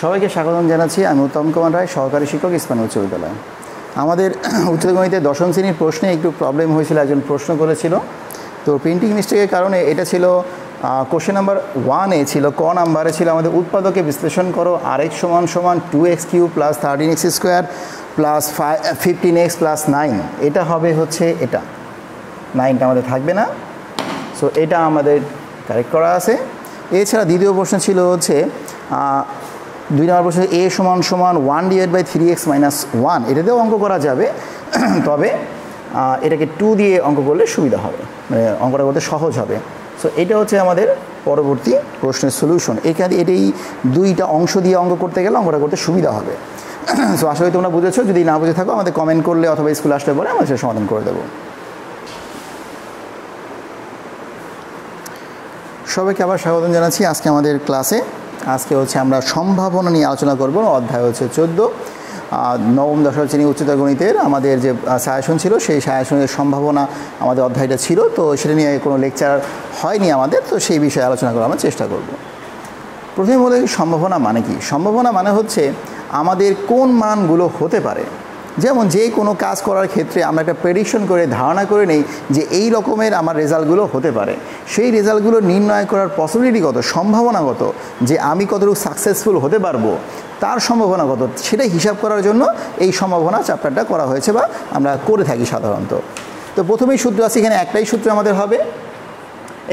সবাইকে স্বাগতম জানাচ্ছি। আমি উত্তম কুমার রায়, সহকারী শিক্ষক, ইস্পাহানি উচ্চ বিদ্যালয়। আমাদের উচ্চতর গণিতে দশম শ্রেণীর প্রশ্নে একটু প্রবলেম হয়েছিল, একজন প্রশ্ন করেছিল। তো প্রিন্টিং মিস্টেকের কারণে এটা ছিল কোশ্চেন নাম্বার 1-এ ছিল, ক নাম্বারে ছিল আমাদের উৎপাদকে বিশ্লেষণ করো rx সমান 2x³ plus 13x² plus 15x plus 9। এটা হবে হচ্ছে এটা 9টা আমাদের থাকবে না, সো এটা আমাদের কারেক্ট করা আছে। এছাড়া দ্বিতীয় প্রশ্ন ছিল হচ্ছে 2 নম্বর প্রশ্ন a সমান 1/3x - 1। এটাতেও অঙ্ক করা যাবে, তবে এটাকে 2 দিয়ে অঙ্ক করলে সুবিধা হবে, মানে অঙ্কটা করতে সহজ হবে। সো এটা হচ্ছে আমাদের পরবর্তী প্রশ্নের সলিউশন। এখানে এটাই 2টা অংশ দিয়ে অঙ্ক করতে গেলে অঙ্কটা করতে সুবিধা হবে। সো আশা করি তোমরা বুঝেছো। যদি না বুঝে থাকো আমাদের কমেন্ট করলে অথবা স্কুলে আসলে পরে আমরা সেটা সমাধান করে দেবো। সবাইকে আবার স্বাগতম জানাচ্ছি আজকে আমাদের ক্লাসে। আজকে হচ্ছে আমরা সম্ভাবনা নিয়ে আলোচনা করব। অধ্যায় হচ্ছে 14, নবম দশম শ্রেণী উচ্চতর গণিতের আমাদের যে সাজেশন ছিল, সেই সাজেশনের সম্ভাবনা আমাদের অধ্যায়টা ছিল। তো সেটা নিয়ে কোনো লেকচার হয়নি আমাদের, তো সেই বিষয়ে আলোচনা করার আমরা চেষ্টা করব। প্রথমে বলে সম্ভাবনা মানে কি? সম্ভাবনা মানে হচ্ছে আমাদের কোন মানগুলো হতে পারে। যেমন যে কোনো কাজ করার ক্ষেত্রে আমরা একটা প্রেডিকশন করে ধারণা করে নেই যে এই রকমের আমার রেজাল্টগুলো হতে পারে। সেই রেজাল্টগুলো নির্ণয় করার পসিবিলিটি কত, সম্ভাবনা কত, যে আমি কতটুকু সাকসেসফুল হতে পারবো তার সম্ভাবনা কত, সেটাই হিসাব করার জন্য এই সম্ভাবনা চ্যাপ্টারটা করা হয়েছে বা আমরা করে থাকি সাধারণত। তো প্রথমেই সূত্র আছে, এখানে একটাই সূত্র আমাদের হবে।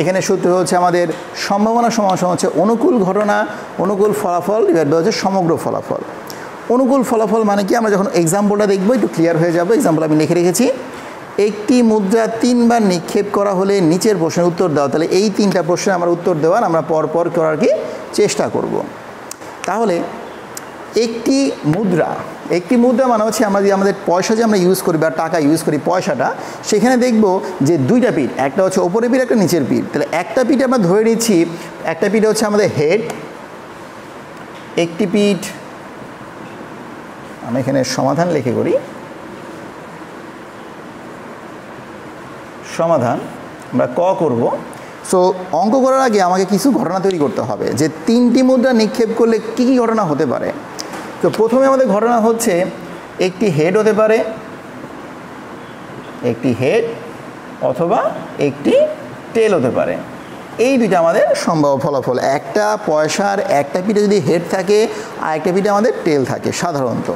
এখানে সূত্র হচ্ছে আমাদের সম্ভাবনা সমান হচ্ছে অনুকূল ঘটনা, অনুকূল ফলাফল ডিভাইড বাই হচ্ছে সমগ্র ফলাফল। অনুকূল ফলাফল মানে কি, আমরা যখন এক্সাম্পলটা দেখবো একটু ক্লিয়ার হয়ে যাবে। এক্সাম্পল আমি লিখে রেখেছি, একটি মুদ্রা 3বার নিক্ষেপ করা হলে নিচের প্রশ্নের উত্তর দাও। তাহলে এই 3টা প্রশ্নে আমার উত্তর দেওয়ার আমরা পরপর করার কি চেষ্টা করব। তাহলে একটি মুদ্রা মানে হচ্ছে আমরা যে আমাদের পয়সা যে আমরা ইউজ করি বা টাকা ইউজ করি পয়সাটা, সেখানে দেখব যে 2টা পিঠ, একটা হচ্ছে ওপরের পিঠ, একটা নিচের পিঠ। তাহলে একটা পিঠ আমরা ধরে নিচ্ছি, একটা পিঠ হচ্ছে আমাদের হেড, একটি পিঠ আমি এখানে সমাধান লিখে করি। সমাধান আমরা ক করব। সো অঙ্ক করার আগে আমাকে কিছু ঘটনা তৈরি করতে হবে যে 3টি মুদ্রা নিক্ষেপ করলে কী কী ঘটনা হতে পারে। তো প্রথমে আমাদের ঘটনা হচ্ছে একটি হেড হতে পারে, একটি হেড অথবা একটি টেল হতে পারে। এই দুইটা আমাদের সম্ভাব্য ফলাফল। একটা পয়সার একটা পিঠে যদি হেড থাকে আর একটা পিঠে আমাদের টেল থাকে সাধারণত।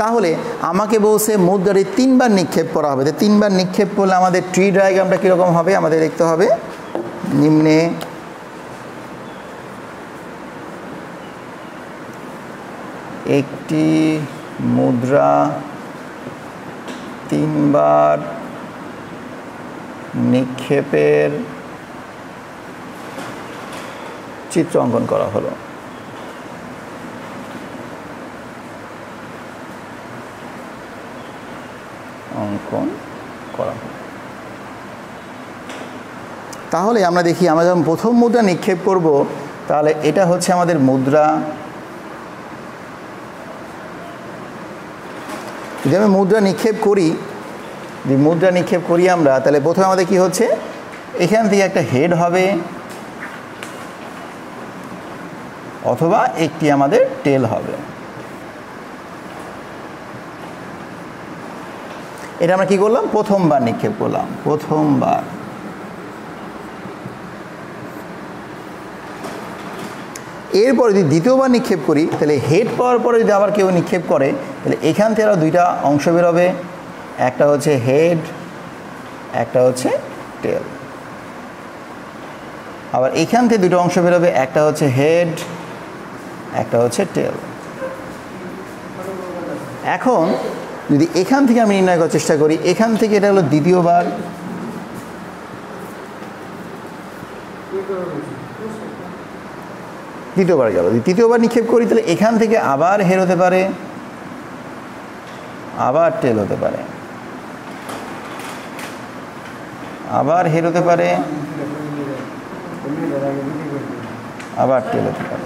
তাহলে আমাকে বলছে মুদ্রাটি 3বার নিক্ষেপ করা হবে। তো 3বার নিক্ষেপ করলে আমাদের ট্রি ডায়াগ্রামটা কীরকম হবে আমাদের দেখতে হবে। নিম্নে একটি মুদ্রা 3বার নিক্ষেপের চিত্র অঙ্কন করা হলো। তাহলে আমরা দেখি, আমরা যখন প্রথম মুদ্রা নিক্ষেপ করব, তাহলে এটা হচ্ছে আমাদের মুদ্রা। যদি আমি মুদ্রা নিক্ষেপ করি আমরা, তাহলে প্রথমে আমাদের কি হচ্ছে, এখান থেকে একটা হেড হবে অথবা একটি আমাদের টেল হবে। এটা আমরা কি করলাম, প্রথমবার নিক্ষেপ করলাম, প্রথমবার। এরপরে যদি দ্বিতীয়বার নিক্ষেপ করি, তাহলে হেড পাওয়ার পরে যদি আবার কেউ নিক্ষেপ করে, তাহলে এখান থেকে আরও 2টা অংশ বেরোবে, একটা হচ্ছে হেড, একটা হচ্ছে টেল। আবার এখান থেকে 2টা অংশ বেরোবে, একটা হচ্ছে হেড, একটা হচ্ছে টেল। এখন যদি এখান থেকে আমি নির্ণয় করার চেষ্টা করি, এখান থেকে এটা হলো দ্বিতীয়বার, গেল। তৃতীয়বার নিক্ষেপ করি, তাহলে এখান থেকে আবার হেড হতে পারে, আবার টেল হতে পারে, আবার হেড হতে পারে, আবার টেল হতে পারে।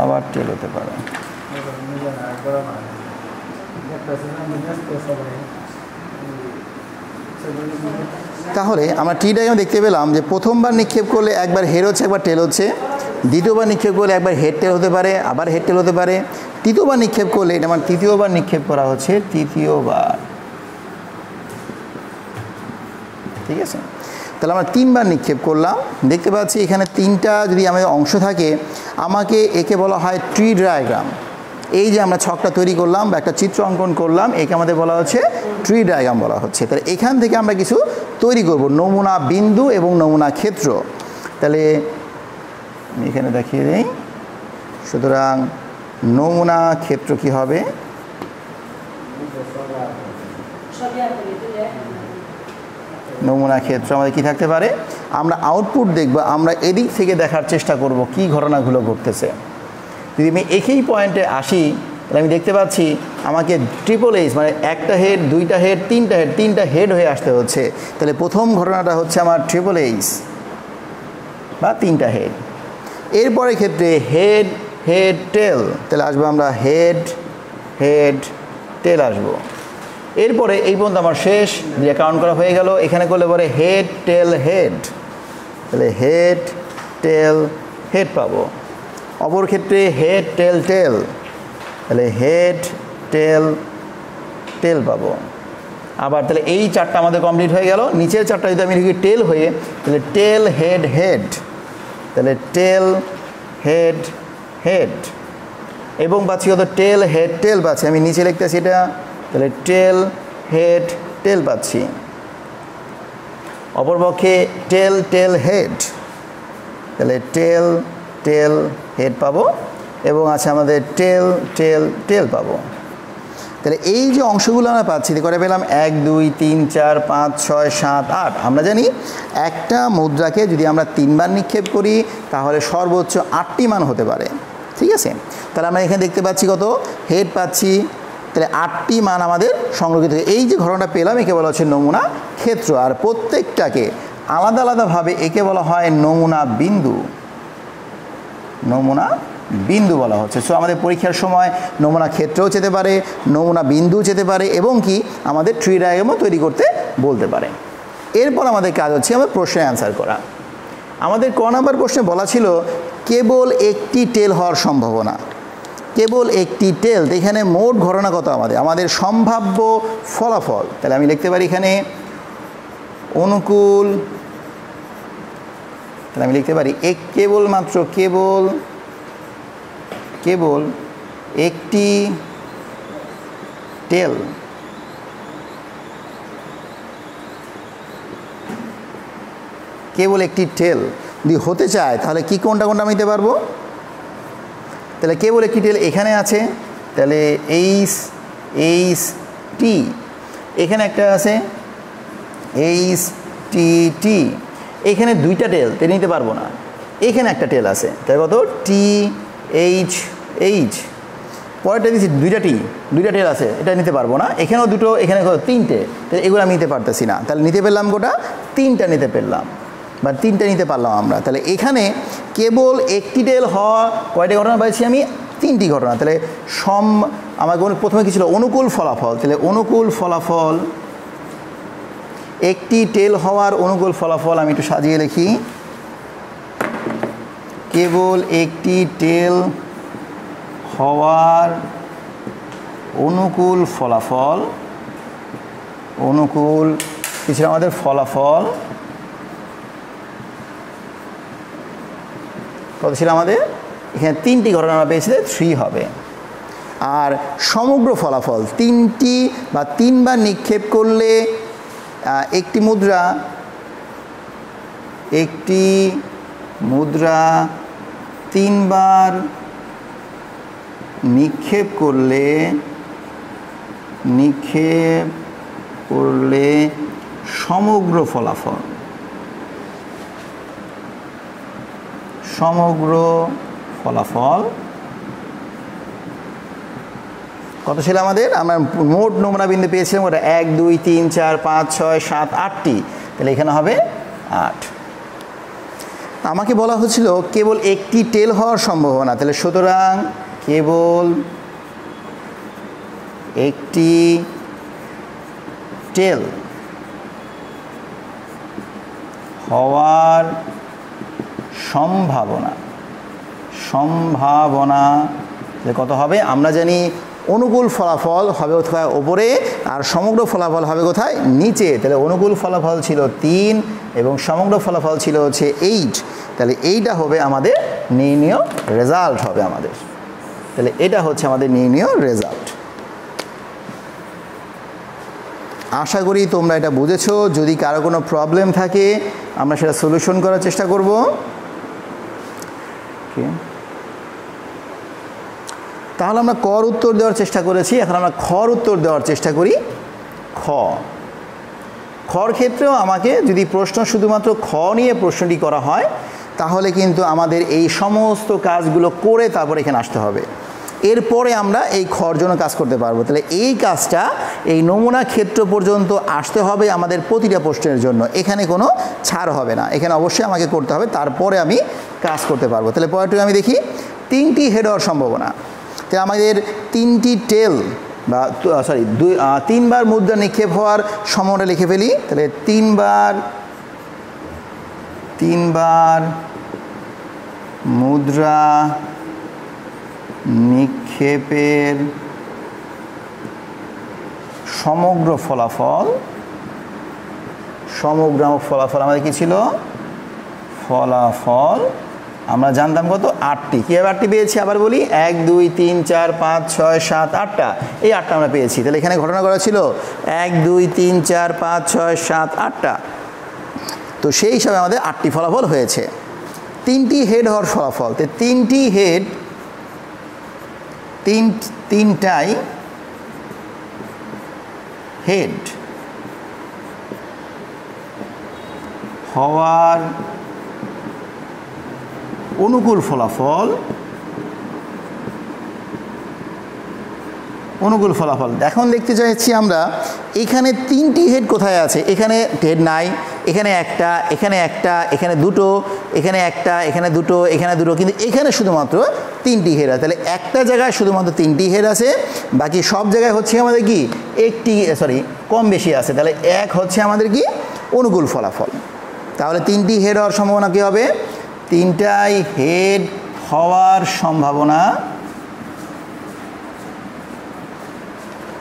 আবার টেল হতে পারে। তাহলে আমরা ট্রি ডায়াগ্রাম দেখতে পেলাম যে প্রথমবার নিক্ষেপ করলে একবার হেড হচ্ছে একবার টেল হচ্ছে, দ্বিতীয়বার নিক্ষেপ করলে একবার হেড টেল হতে পারে আবার হেড টেল হতে পারে, তৃতীয়বার নিক্ষেপ করলে এটা আমার তৃতীয়বার নিক্ষেপ করা হচ্ছে তৃতীয়বার। ঠিক আছে, তাহলে আমরা 3বার নিক্ষেপ করলাম। দেখতে পাচ্ছি এখানে 3টা যদি আমাদের অংশ থাকে, আমাকে একে বলা হয় ট্রি ডায়াগ্রাম। এই যে আমরা ছকটা তৈরি করলাম বা একটা চিত্র অঙ্কন করলাম, একে আমাদের বলা হচ্ছে ট্রি ডায়াগ্রাম বলা হচ্ছে। তাহলে এখান থেকে আমরা কিছু তৈরি করব, নমুনা বিন্দু এবং নমুনা ক্ষেত্র। তাহলে এখানে দেখিয়ে দিই। সুতরাং নমুনা ক্ষেত্র কি হবে? নমুনা ক্ষেত্র আমাদের কি থাকতে পারে? আমরা আউটপুট দেখব, আমরা এদিক থেকে দেখার চেষ্টা করব কি ঘটনাগুলো ঘটতেছে। যদি আমি একই পয়েন্টে আসি, তাহলে আমি দেখতে পাচ্ছি আমাকে ট্রিপল এইচ মানে একটা হেড, দুইটা হেড, তিনটা হেড হয়ে আসতে হচ্ছে। তাহলে প্রথম ঘটনাটা হচ্ছে আমার ট্রিপল এইচ বা 3টা হেড। এরপরের ক্ষেত্রে হেড হেড টেল, তাহলে আসবো আমরা হেড হেড টেল আসবো। এরপরে এই পর্যন্ত আমার শেষ, যে কাউন্ট করা হয়ে গেল। এখানে করলে পরে হেড টেল হেড, তাহলে হেড টেল হেড পাবো। অপর ক্ষেত্রে হেড টেল টেল, তাহলে হেড টেল টেল পাবো। আবার তাহলে এই 4টা আমাদের কমপ্লিট হয়ে গেল। নিচের 4টা যদি আমি লিখি টেল হয়ে, তাহলে টেল হেড হেড, তাহলে টেল হেড হেড, এবং পাচ্ছি কত? টেল হেড টেল পাচ্ছি। আমি নিচে লিখতেছি এটা, তাহলে টেল হেড টেল পাচ্ছি। অপরপক্ষে টেল টেল হেড, তাহলে টেল টেল হেড পাবো, এবং আছে আমাদের টেল টেল টেল পাবো। তাহলে এই যে অংশগুলো আমরা পাচ্ছি, করে পেলাম 1 2 3 4 5 6 7 8। আমরা জানি একটা মুদ্রাকে যদি আমরা 3বার নিক্ষেপ করি তাহলে সর্বোচ্চ 8টি মান হতে পারে। ঠিক আছে, তাহলে আমরা এখানে দেখতে পাচ্ছি কত? হেড পাচ্ছি, তাহলে 8টি মান আমাদের সংরক্ষিত। এই যে ঘটনাটা পেলাম একে বলা হচ্ছে নমুনা ক্ষেত্র, আর প্রত্যেকটাকে আলাদা আলাদাভাবে একে বলা হয় নমুনা বিন্দু। নমুনা বিন্দু বলা হচ্ছে। সো আমাদের পরীক্ষার সময় নমুনা ক্ষেত্রও যেতে পারে, নমুনা বিন্দু যেতে পারে, এবং কি আমাদের ট্রি ডায়াগ্রামও তৈরি করতে বলতে পারে। এরপর আমাদের কাজ হচ্ছে আমার প্রশ্নে অ্যান্সার করা। আমাদের ক নাম্বার প্রশ্নে বলা ছিল কেবল একটি টেল হওয়ার সম্ভাবনা, কেবল একটি টেল। এখানে মোট ঘটনা কত? আমাদের সম্ভাব্য ফলাফল। তাহলে আমি লিখতে পারি এখানে অনুকূল, তাহলে আমি লিখতে পারি কেবলমাত্র কেবল একটি টেল, কেবল একটি টেল যদি হতে চায় তাহলে কি কোনটা আমি নিতে পারবো? তাহলে কেবল একটি টেল এখানে আছে, তাহলে এইচ এইচ টি, এখানে একটা আছে এইচ টি টি, এখানে 2টা টেল তাই নিতে পারবো না। এখানে একটা টেল আছে, তাই কত? T H H. পরেরটা দিচ্ছি 2টা টেল আছে, এটা নিতে পারবো না। এখানেও 2টো, এখানে 3টে, তাহলে এগুলো আমি নিতে পারতেছি না। তাহলে নিতে পেলাম গোটা 3টা নিতে পেলাম, বা 3টে নিতে পারলাম আমরা। তাহলে এখানে কেবল একটি টেল হওয়া কয়টা ঘটনা পাইছি আমি? 3টি ঘটনা। তাহলে আমার প্রথমে কি ছিল? অনুকূল ফলাফল। তাহলে অনুকূল ফলাফল, একটি টেল হওয়ার অনুকূল ফলাফল আমি একটু সাজিয়ে লিখি। কেবল একটি টেল হওয়ার অনুকূল ফলাফল, অনুকূল কি ছিল আমাদের ফলাফল? কত ছিল আমাদের? এখানে 3টি ঘটনা আমরা পেয়েছি, 3 হবে। আর সমগ্র ফলাফল 3টি বা 3বার নিক্ষেপ করলে একটি মুদ্রা 3বার নিক্ষেপ করলে সমগ্র ফলাফল, কত ছিল আমাদের? আমরা মোট নমুনা বিন্দু পেয়েছিলাম ওটা 1 2 3 4 5 6 7 8টি, তাহলে এখানে হবে 8। আমাকে বলা হচ্ছিল কেবল একটি টেল হওয়ার সম্ভাবনা, তাহলে সুতরাং কেবল একটি টেল হওয়ার সম্ভাবনা যে কত হবে? আমরা জানি অনুকূল ফলাফল হবে কোথায়? ওপরে, আর সমগ্র ফলাফল হবে কোথায়? নিচে। তাহলে অনুকূল ফলাফল ছিল 3 এবং সমগ্র ফলাফল ছিল হচ্ছে 8। তাহলে এইটা হবে আমাদের নির্ণীয় রেজাল্ট হবে আমাদের। তাহলে এটা হচ্ছে আমাদের নির্ণীয় রেজাল্ট। আশা করি তোমরা এটা বুঝেছো। যদি কারো কোনো প্রবলেম থাকে আমরা সেটা সলিউশন করার চেষ্টা করব। তাহলে আমরা কর উত্তর দেওয়ার চেষ্টা করেছি, এখন আমরা খর উত্তর দেওয়ার চেষ্টা করি। খর ক্ষেত্রেও আমাকে যদি প্রশ্ন শুধুমাত্র খ নিয়ে প্রশ্নটি করা হয় তাহলে কিন্তু আমাদের এই সমস্ত কাজগুলো করে তারপর এখানে আসতে হবে। এরপরে আমরা এই খর জন্য কাজ করতে পারবো। তাহলে এই কাজটা এই নমুনা ক্ষেত্র পর্যন্ত আসতে হবে আমাদের প্রতিটা প্রশ্নের জন্য, এখানে কোনো ছাড় হবে না, এখানে অবশ্যই আমাকে করতে হবে, তারপরে আমি কাজ করতে পারবো। তাহলে পরেরটুকু আমি দেখি 3টি হেড হওয়ার সম্ভাবনা। তাহলে আমাদের 3টি টেল বা 3বার মুদ্রা নিক্ষেপ হওয়ার সম্ভাবনা লিখে ফেলি। তাহলে 3বার মুদ্রা নিক্ষেপের সমগ্র ফলাফল আমাদের কি ছিল? ফলাফল আমরা জানতাম কত? 8টি। কীভাবে 8টি পেয়েছি আবার বলি? 1 2 3 4 5 6 7 8টা, এই 8টা আমরা পেয়েছি। তাহলে এখানে ঘটনা করা ছিল 1 2 3 4 5 6 7 8টা। তো সেই হিসাবে আমাদের 8টি ফলাফল হয়েছে। 3টি হেড হওয়ার ফলাফল, তো 3টি হেড, তিনটাই হেড হওয়ার অনুকূল ফলাফল এখন দেখতে চাইছি আমরা এখানে 3টি হেড কোথায় আছে? এখানে হেড নাই, এখানে একটা, এখানে একটা, এখানে দুটো, এখানে একটা, এখানে দুটো, এখানে দুটো, কিন্তু এখানে শুধুমাত্র 3টি হেড আছে। তাহলে একটা জায়গায় শুধুমাত্র 3টি হেড আছে, বাকি সব জায়গায় হচ্ছে আমাদের কি কম বেশি আছে। তাহলে 1 হচ্ছে আমাদের কি অনুকূল ফলাফল। তাহলে 3টি হেড হওয়ার সম্ভাবনা কী হবে? 3টাই হেড হওয়ার সম্ভাবনা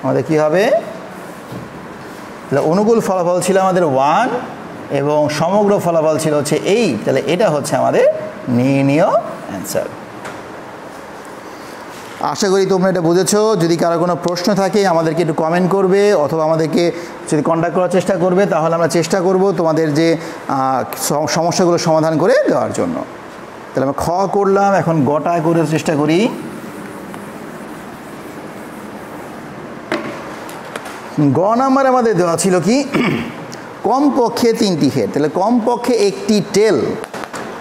আমাদের কি হবে? তাহলে অনুকূল ফলাফল ছিল আমাদের 1 এবং সমগ্র ফলাফল ছিল হচ্ছে 8। তাহলে এটা হচ্ছে আমাদের নির্ণীয় অ্যান্সার। আশা করি তোমরা এটা বুঝেছো। যদি কারো কোনো প্রশ্ন থাকে আমাদেরকে একটু কমেন্ট করবে অথবা আমাদেরকে যদি কন্ট্যাক্ট করার চেষ্টা করবে, তাহলে আমরা চেষ্টা করব তোমাদের যে সমস্যাগুলো সমাধান করে দেওয়ার জন্য। তাহলে আমরা খ করলাম, এখন গটা করে চেষ্টা করি। গ নাম্বার আমাদের দেওয়া ছিল কি? কমপক্ষে 3টি হেড। তাহলে কমপক্ষে একটি টেল,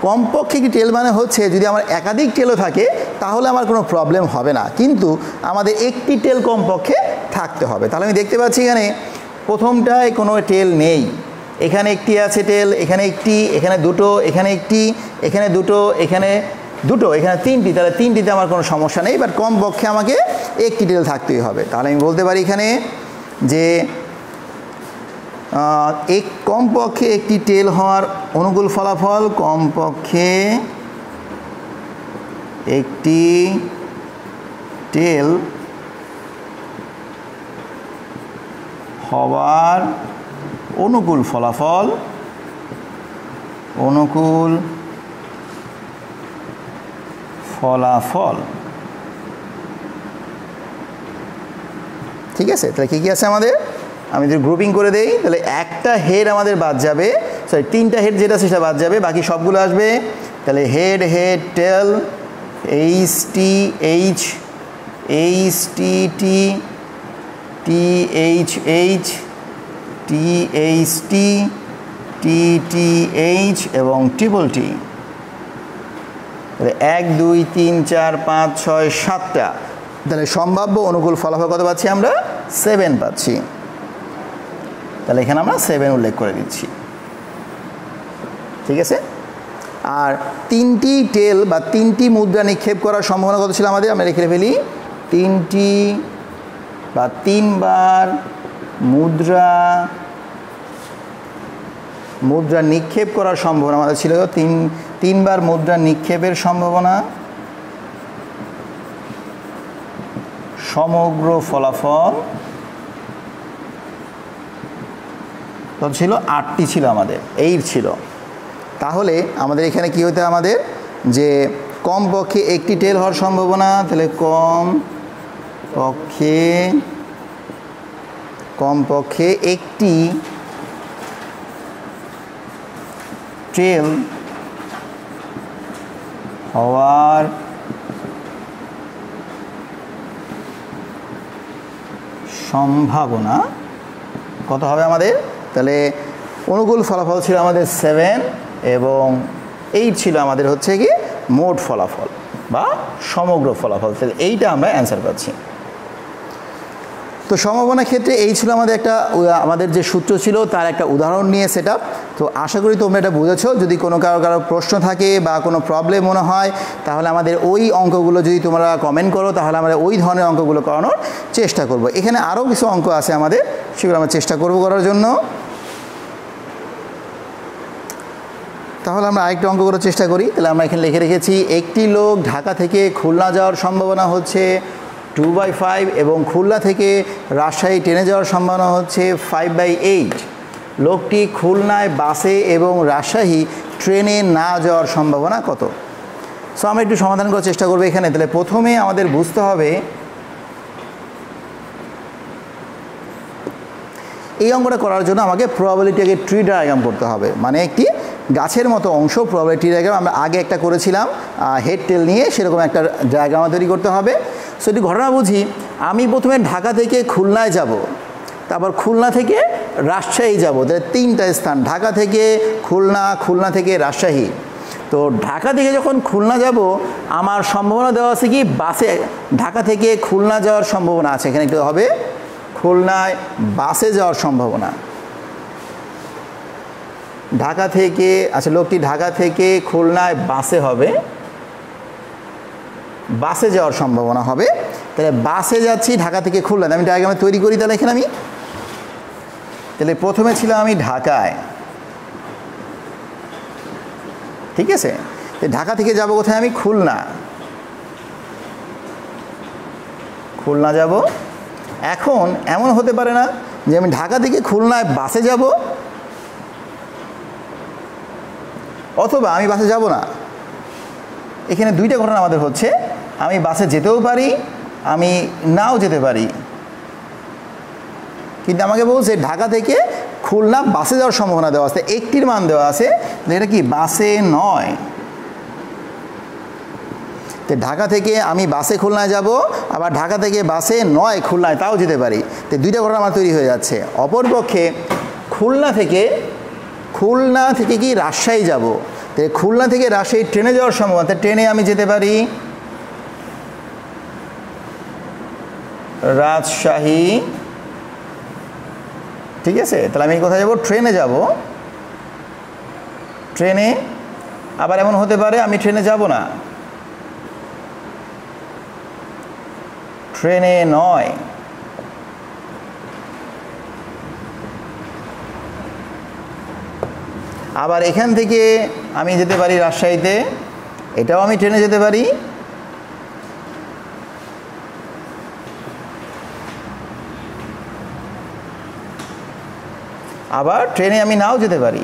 কমপক্ষে একটি টেল মানে হচ্ছে যদি আমার একাধিক টেলও থাকে তাহলে আমার কোনো প্রবলেম হবে না, কিন্তু আমাদের একটি টেল কমপক্ষে থাকতে হবে। তাহলে আমি দেখতে পাচ্ছি এখানে প্রথমটায় কোনো টেল নেই, এখানে একটি আছে টেল, এখানে একটি, এখানে দুটো, এখানে একটি, এখানে দুটো, এখানে দুটো, এখানে 3টি। তাহলে 3টিতে আমার কোনো সমস্যা নেই, বাট কমপক্ষে আমাকে একটি টেল থাকতেই হবে। তাহলে আমি বলতে পারি এখানে যে কমপক্ষে একটি টেল হওয়ার অনুকূল ফলাফল, কমপক্ষে একটি টেল হওয়ার অনুকূল ফলাফল, ঠিক আছে। তাহলে কী কী আছে আমাদের? আমি যদি গ্রুপিং করে দেই তাহলে একটা হেড আমাদের বাদ যাবে, 3টা হেড যেটা সেটা বাদ যাবে, বাকি সবগুলো আসবে। তাহলে হেড হেড টেল, HTH, HTT, THH, THT, TTH এবং TTT। তাহলে 1 2 3 4 5 6 7টা। তাহলে সম্ভাব্য অনুকূল ফলাফল কত পাচ্ছি আমরা? 7 পাচ্ছি। তাহলে এখানে আমরা 7 উল্লেখ করে দিচ্ছি, ঠিক আছে। আর 3টি টেল বা 3টি মুদ্রা নিক্ষেপ করার সম্ভাবনা কত ছিল আমাদের? আমরা লিখে ফেলি 3টি বা 3বার মুদ্রা মুদ্রা নিক্ষেপ করার সম্ভাবনা আমাদের ছিল তিনবার মুদ্রা নিক্ষেপের সম্ভাবনা, সমগ্র ফলাফল তো ছিল 8টি ছিল আমাদের, 8 ছিল। তাহলে আমাদের এখানে কি হতে আমাদের যে কমপক্ষে একটি টেল হওয়ার সম্ভাবনা, তাহলে কমপক্ষে একটি টেল হওয়ার সম্ভাবনা কত হবে আমাদের? তাহলে অনুকূল ফলাফল ছিল আমাদের 7 এবং 8 ছিল আমাদের হচ্ছে কি মোট ফলাফল বা সমগ্র ফলাফল। তাহলে এইটা আমরা অ্যান্সার পাচ্ছি। তো সম্ভাবনার ক্ষেত্রে এই ছিল আমাদের যে সূত্র ছিল তার একটা উদাহরণ নিয়ে সেট আপ। তো আশা করি তোমরা এটা বুঝেছো। যদি কোনো কারো প্রশ্ন থাকে বা কোনো প্রবলেম মনে হয় তাহলে আমাদের ওই অঙ্কগুলো যদি তোমরা কমেন্ট করো তাহলে আমরা ওই ধরনের অঙ্কগুলো করানোর চেষ্টা করব। এখানে আরও কিছু অঙ্ক আছে আমাদের, সেগুলো আমরা চেষ্টা করব করার জন্য। তাহলে আমরা আরেকটা অঙ্ক করার চেষ্টা করি। তাহলে আমরা এখানে লিখে রেখেছি একটি লোক ঢাকা থেকে খুলনা যাওয়ার সম্ভাবনা হচ্ছে 2/5 এবং খুলনা থেকে রাজশাহী ট্রেনে যাওয়ার সম্ভাবনা হচ্ছে 5/8। লোকটি খুলনায় বাসে এবং রাজশাহী ট্রেনে না যাওয়ার সম্ভাবনা কত? সো আমরা একটু সমাধান করার চেষ্টা করবো এখানে। তাহলে প্রথমে আমাদের বুঝতে হবে এই অঙ্কটা করার জন্য আমাকে প্রবাবিলিটিকে ট্রি ডায়াগ্রাম করতে হবে, মানে একটি গাছের মতো অংশ প্রবাবিলিটি ডায়াগ্রাম আমরা আগে একটা করেছিলাম হেড টেল নিয়ে, সেরকম একটা ডায়াগ্রাম তৈরি করতে হবে। সো এটি ঘটনা বুঝি, আমি প্রথমে ঢাকা থেকে খুলনায় যাব, তারপর খুলনা থেকে রাজশাহী যাব, তাহলে 3টা স্থান, ঢাকা থেকে খুলনা, খুলনা থেকে রাজশাহী। তো ঢাকা থেকে যখন খুলনা যাব আমার সম্ভাবনা দেওয়া আছে কি বাসে, ঢাকা থেকে খুলনা যাওয়ার সম্ভাবনা আছে, এখানে একটু হবে খুলনায় বাসে যাওয়ার সম্ভাবনা। ঢাকা থেকে আচ্ছা লোকটি ঢাকা থেকে খুলনায় বাসে হবে, বাসে যাওয়ার সম্ভাবনা হবে। তাহলে বাসে যাচ্ছি ঢাকা থেকে খুলনা, আমি ডায়াগ্রামে তৈরি করি। তাহলে এখানে আমি তাহলে প্রথমে ছিলাম আমি ঢাকায়, ঠিক আছে। ঢাকা থেকে যাব কোথায়? আমি খুলনা, খুলনা যাব। এখন এমন হতে পারে না যে আমি ঢাকা থেকে খুলনায় বাসে যাব অথবা আমি বাসে যাব না। এখানে 2টা ঘটনা আমাদের হচ্ছে, আমি বাসে যেতেও পারি, আমি নাও যেতে পারি। কিন্তু আমাকে বলছে ঢাকা থেকে খুলনা বাসে যাওয়ার সম্ভাবনা দেওয়া আছে, একটির মান দেওয়া আছে, এটা কি বাসে নয়। তো ঢাকা থেকে আমি বাসে খুলনায় যাব, আবার ঢাকা থেকে বাসে নয় খুলনায় তাও যেতে পারি। তো 2টা ঘটনা আমার তৈরি হয়ে যাচ্ছে। অপরপক্ষে খুলনা থেকে কি রাজশাহী যাব, তো খুলনা থেকে রাজশাহী ট্রেনে যাওয়ার সম্ভাবনা, ট্রেনে আমি যেতে পারি রাজশাহী, ঠিক আছে। তাহলে আমি কোথায় যাব? ট্রেনে যাব, ট্রেনে। আবার এমন হতে পারে আমি ট্রেনে যাব না, ট্রেনে নয়। আবার এখান থেকে আমি যেতে পারি রাজশাহীতে, এটাও আমি ট্রেনে যেতে পারি। আবার ট্রেনে আমি নাও যেতে পারি।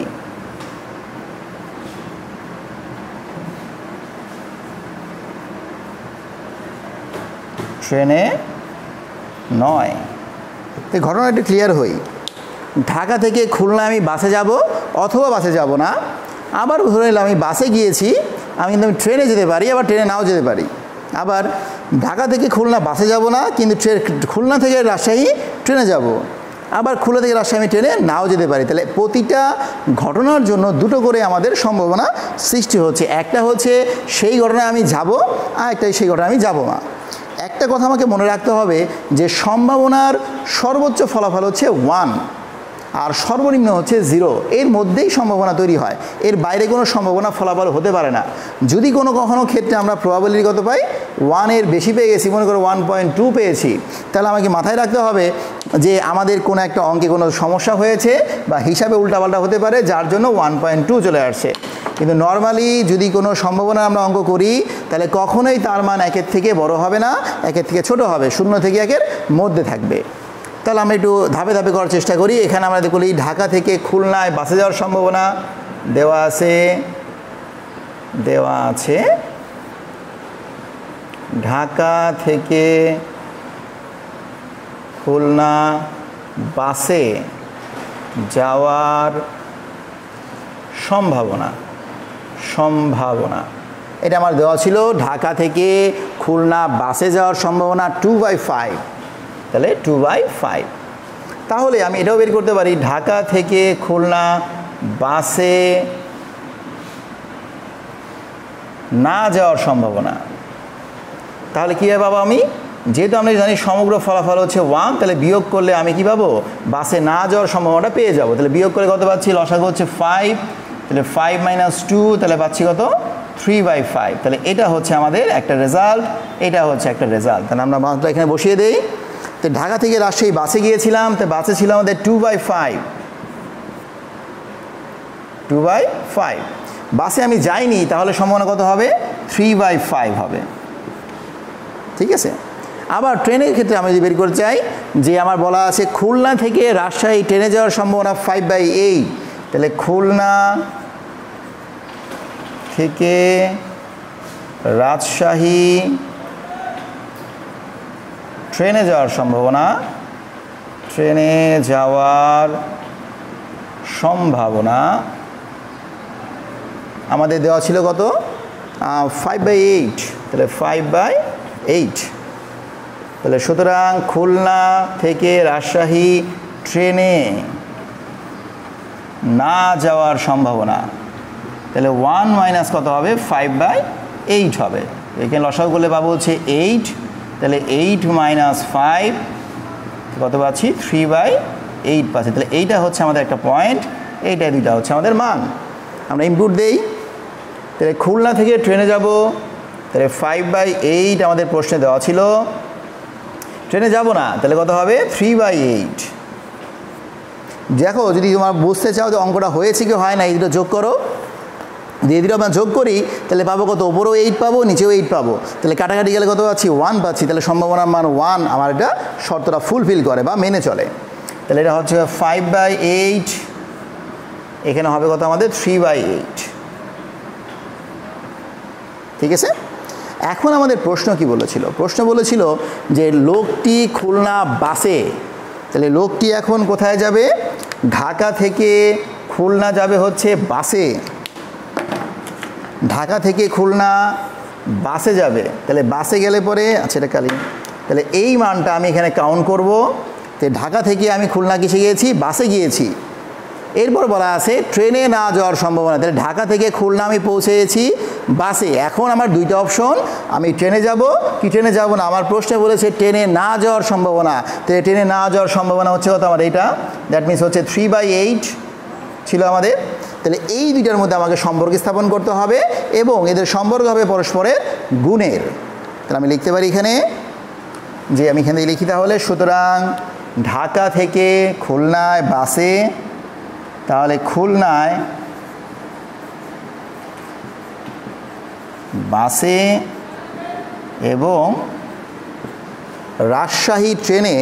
ট্রেনে নয়। তো ঘটনাটা ক্লিয়ার হই, ঢাকা থেকে খুলনা আমি বাসে যাব অথবা বাসে যাব না। আবার ধরে নিলাম আমি বাসে গিয়েছি, কিন্তু আমি ট্রেনে যেতে পারি, আবার ট্রেনে নাও যেতে পারি। আবার ঢাকা থেকে খুলনা বাসে যাব না, কিন্তু খুলনা থেকে রাজশাহী ট্রেনে যাব। আবার খুলনা থেকে রাজশাহী আমি ট্রেনে নাও যেতে পারি। তাহলে প্রতিটা ঘটনার জন্য 2টো করে আমাদের সম্ভাবনা সৃষ্টি হচ্ছে। একটা হচ্ছে সেই ঘটনায় আমি যাব, আর একটা সেই ঘটনায় আমি যাব না। একটা কথা আমাকে মনে রাখতে হবে যে সম্ভাবনার সর্বোচ্চ ফলাফল হচ্ছে 1 আর সর্বনিম্ন হচ্ছে 0। এর মধ্যেই সম্ভাবনা তৈরি হয়, এর বাইরে কোনো সম্ভাবনা ফলাফল হতে পারে না। যদি কখনো ক্ষেত্রে আমরা প্রবাবিলিটি কত পাই 1-এর বেশি পেয়ে গেছি, মনে করো 1.2 পেয়েছি, তাহলে আমাকে মাথায় রাখতে হবে যে আমাদের কোনো একটা অঙ্কে কোনো সমস্যা হয়েছে বা হিসাবে উল্টাপাল্টা হতে পারে, যার জন্য 1.2 চলে আসছে। কিন্তু নর্মালি যদি কোনো সম্ভাবনা আমরা অঙ্ক করি তাহলে কখনোই তার মান 1-এর থেকে বড় হবে না, 1-এর থেকে ছোট হবে, 0 থেকে 1-এর মধ্যে থাকবে। তাহলে আমরা একটু ধাপে ধাপে করার চেষ্টা করি। এখানে আমরা দেখি ঢাকা থেকে খুলনায় বাসে যাওয়ার সম্ভাবনা দেওয়া আছে ঢাকা থেকে খুলনা বাসে যাওয়ার সম্ভাবনা এটা আমার দেওয়া ছিল। ঢাকা থেকে খুলনা বাসে যাওয়ার সম্ভাবনা 2/5, তাহলে 2/5। তাহলে আমি এটাও বের করতে পারি ঢাকা থেকে খুলনা বাসে না যাওয়ার সম্ভাবনা। তাহলে কী পাবো আমি? যেহেতু আমরা জানি সমগ্র ফলাফল হচ্ছে 1, তাহলে বিয়োগ করলে আমি কি পাবো? বাসে না যাওয়ার সম্ভাবনাটা পেয়ে যাব। তাহলে বিয়োগ করে কত পাচ্ছি? লসাগু হচ্ছে 5, তাহলে 5 - 2, তাহলে পাচ্ছি কত? 3/5। তাহলে এটা হচ্ছে আমাদের একটা রেজাল্ট, এটা হচ্ছে একটা রেজাল্ট। তাহলে আমরা মানটা এখানে বসিয়ে দেই। তো ঢাকা থেকে রাজশাহী বাসে গিয়েছিলাম, তো বাসে ছিল আমাদের 2/5। বাসে আমি যাইনি, তাহলে সম্ভাবনা কত হবে? 3/5 হবে। ঠিক আছে। আবার ট্রেনের ক্ষেত্রে আমি যদি বের করতে চাই, যে আমার বলা আছে খুলনা থেকে রাজশাহী ট্রেনে যাওয়ার সম্ভাবনা 5/8, তাহলে খুলনা থেকে রাজশাহী ট্রেনে যাওয়ার সম্ভাবনা আমাদের দেওয়া ছিল কত? 5/8, তাহলে 5/8। তাহলে সুতরাং খুলনা থেকে রাজশাহী ট্রেনে না যাওয়ার সম্ভাবনা, তাহলে 1 - কত হবে? 5/8 হবে। এখানে লসাগু করলে পাবো হচ্ছে 8, তাহলে 8 - 5 কত পাচ্ছি? 3/8 পাচ্ছি। তাহলে এইটা হচ্ছে আমাদের একটা পয়েন্ট, এইটা দুইটা হচ্ছে আমাদের মান। আমরা ইনপুট দেই। তাহলে খুলনা থেকে ট্রেনে যাব, তাহলে 5/8 আমাদের প্রশ্নে দেওয়া ছিল। ট্রেনে যাব না, তাহলে কত হবে? 3/8। দেখো, যদি তোমার বুঝতে চাও যে অঙ্কটা হয়েছে কি হয় না, এই দুটো যোগ করো। দিয়ে দুটো আমরা যোগ করি, তাহলে পাবো কত? ওপরেও 8 পাবো, নিচেও 8 পাবো। তাহলে কাটাকাটি গেলে কত পাচ্ছি? 1 পাচ্ছি। তাহলে সম্ভাবনার মান 1 আমার এটা শর্তটা ফুলফিল করে বা মেনে চলে। তাহলে এটা হচ্ছে 5/8, এখানে হবে কত আমাদের? 3/8। ঠিক আছে। এখন আমাদের প্রশ্ন কি বলেছিল? প্রশ্ন বলেছিল যে লোকটি খুলনা বাসে, তাহলে লোকটি এখন কোথায় যাবে? ঢাকা থেকে খুলনা যাবে হচ্ছে বাসে, ঢাকা থেকে খুলনা বাসে যাবে। তাহলে বাসে গেলে পরে, আচ্ছা এটা কালি, তাহলে এই মানটা আমি এখানে কাউন্ট করব। তো ঢাকা থেকে আমি খুলনা কিসে গিয়েছি? বাসে গিয়েছি। এরপর বলা আছে ট্রেনে না যাওয়ার সম্ভাবনা, তাহলে ঢাকা থেকে খুলনা আমি পৌঁছেছি বাসে। এখন আমার দুইটা অপশন, আমি ট্রেনে যাব কি ট্রেনে যাব না। আমার প্রশ্নে বলেছে ট্রেনে না যাওয়ার সম্ভাবনা, তাহলে ট্রেনে না যাওয়ার সম্ভাবনা হচ্ছে কত আমার? এইটা, দ্যাট মিনস হচ্ছে 3/8 ছিল আমাদের। তাহলে এই দুইটার মধ্যে আমাকে সম্পর্ক স্থাপন করতে হবে এবং এদের সম্পর্ক হবে পরস্পরের গুণের। তাহলে আমি লিখতে পারি এখানে, যে আমি এখানে লিখি তাহলে, সুতরাং ঢাকা থেকে খুলনায় বাসে, তাহলে খুলনায় বাসে এবং রাজশাহী ট্রেনে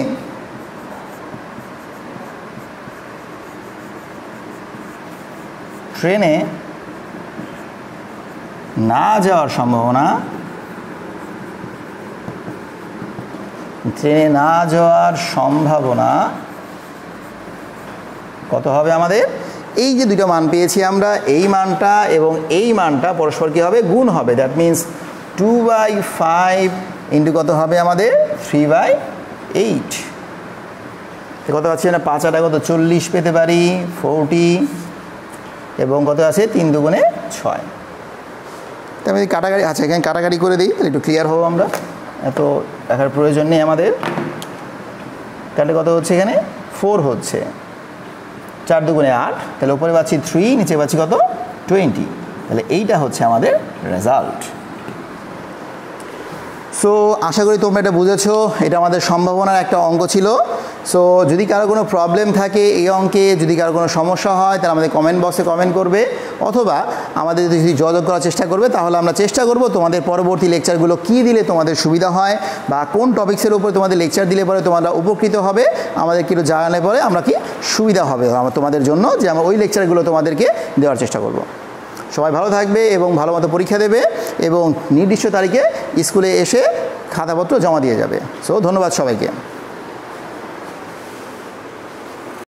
না যাওয়ার সম্ভাবনা, ট্রেনে না যাওয়ার সম্ভাবনা কত হবে আমাদের? এই যে দুটো মান পেয়েছি আমরা, এই মানটা এবং এই মানটা পরস্পর কী হবে? গুণ হবে। দ্যাট মিনস 2/5 ইন্টু কত হবে আমাদের? 3/8। কত আছে না? 5 8 কত? 40 পেতে পারি, 40, এবং কত আছে? 3 2 6। তাই আমি কাটাকাটি, আচ্ছা এখানে কাটাকাটি করে দিই, তাহলে একটু ক্লিয়ার হবো আমরা। এত দেখার প্রয়োজন নেই আমাদের। তাহলে কত হচ্ছে এখানে? 4 হচ্ছে, 4 2 8, তাহলে উপরে পাচ্ছি 3, নিচে পাচ্ছি কত? 20। তাহলে এইটা হচ্ছে আমাদের রেজাল্ট। সো আশা করি তোমরা এটা বুঝেছো, এটা আমাদের সম্ভাবনার একটা অঙ্ক ছিল। সো যদি কারো কোনো প্রবলেম থাকে এই অঙ্কে, যদি কারো কোনো সমস্যা হয় তাহলে আমাদের কমেন্ট বক্সে কমেন্ট করবে, অথবা আমাদের যদি যোগাযোগ করার চেষ্টা করবে, তাহলে আমরা চেষ্টা করব তোমাদের পরবর্তী লেকচারগুলো কী দিলে তোমাদের সুবিধা হয় বা কোন টপিক্সের উপর তোমাদের লেকচার দিলে পরে তোমরা উপকৃত হবে, আমাদের একটু জানালে পরে আমরা কি সুবিধা হবে তোমাদের জন্য, যে আমরা ওই লেকচারগুলো তোমাদেরকে দেওয়ার চেষ্টা করব। সবাই ভালো থাকবে এবং ভালো মতো পরীক্ষা দেবে এবং নির্দিষ্ট তারিখে স্কুলে এসে খাতাপত্র জমা দিয়ে যাবে। সো ধন্যবাদ সবাইকে।